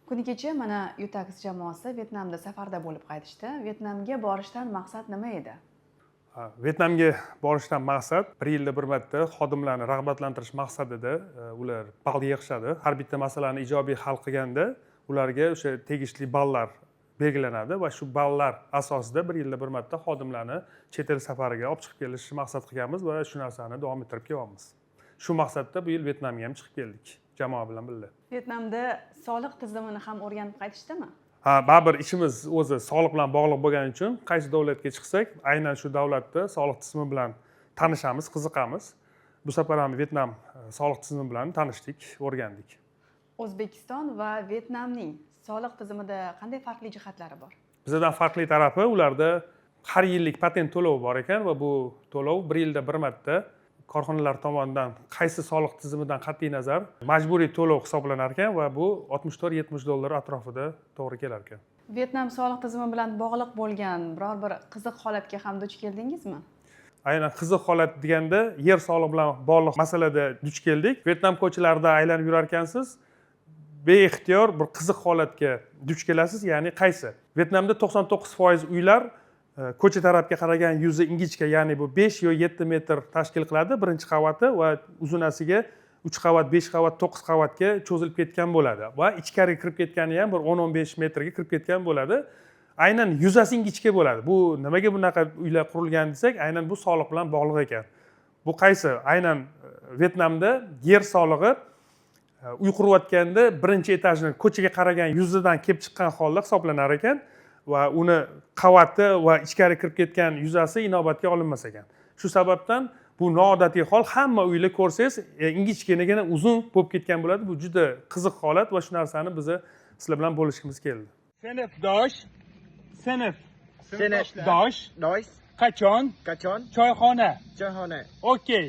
Kuni kecha mana Utax jamoasi Vyetnamda safarda bo'lib qaytishdi. Vyetnamga borishdan maqsad nima edi? Vyetnamga borishdan maqsad bir yilda bir marta xodimlarni rag'batlantirish maqsadida ular ball yig'ishadi. Har bitta masalani ijobiy hal qilganda ularga o'sha tegishli ballar belgilanadi va shu ballar asosida bir yilda bir marta xodimlarni chet el safariga olib chiqib kelishni maqsad qilganmiz va shu narsani davom ettirib kelyapmiz. Shu maqsadda bu yil Vyetnamga ham chiqib keldik jamoa bilan birga. Vyetnamda soliq tizimini ham o'rganib qaytishdimi? Baribir ishimiz o'zi soliq bilan bog'liq bo'lgani uchun qaysi davlatga chiqsak, aynan shu davlatda soliq tizimi bilan tanishamiz, qiziqamiz. Bu safar ham Vyetnam soliq tizimi bilan tanishdik, o'rgandik. O'zbekiston va Vyetnamning soliq tizimida qanday farqli jihatlari bor? Bizdan farqli tarafi ularda har yillik patent to'lovi bor ekan va bu to'lov bir yilda bir marta korxonalar tomonidan qaysi soliq tizimidan qat'iy nazar majburiy to'lov hisoblanar ekan va bu 64-70 dollar atrofida to'g'ri kelar ekan. Vyetnam soliq tizimi bilan bog'liq bo'lgan biror bir qiziq holatga ham duch keldingizmi? Aynan qiziq holat deganda yer solig'i bilan bog'liq masalada duch keldik. Vyetnam ko'chalarida aylanib yurar ekansiz, beixtiyor bir qiziq holatga duch kelasiz, ya'ni qaysi? Vyetnamda 99% uylar ko'cha tarafga qaragan yuzi ingichka, ya'ni bu 5 yo 7 metr tashkil qiladi birinchi qavati va uzunasiga 3 qavat, 5 qavat, 9 qavatga cho'zilib ketgan bo'ladi va ichkariga kirib ketgani ham bir 10-15 metrga kirib ketgan bo'ladi. Aynan yuzasi ingichka bo'ladi. Bu nimaga bunaqa uylar qurilgan desak, aynan bu soliq bilan bog'liq ekan. Bu qaysi? Aynan Vyetnamda yer solig'i uy qurayotganda birinchi etajni ko'chaga qaragan yuzidan kelib chiqqan holda hisoblanar ekan va uni qavati va ichkari kirib ketgan yuzasi inobatga olinmas ekan. Shu sababdan bu noodatiy hol, hamma uyni ko'rsangiz ingichkanagina uzun bo'lib ketgan bo'ladi. Bu juda qiziq holat va shu narsani biz sizlar bilan bo'lishimiz keldi. Sinfdosh, Dosh. qachon, Qachon? choyxona. Choyxona. Okey.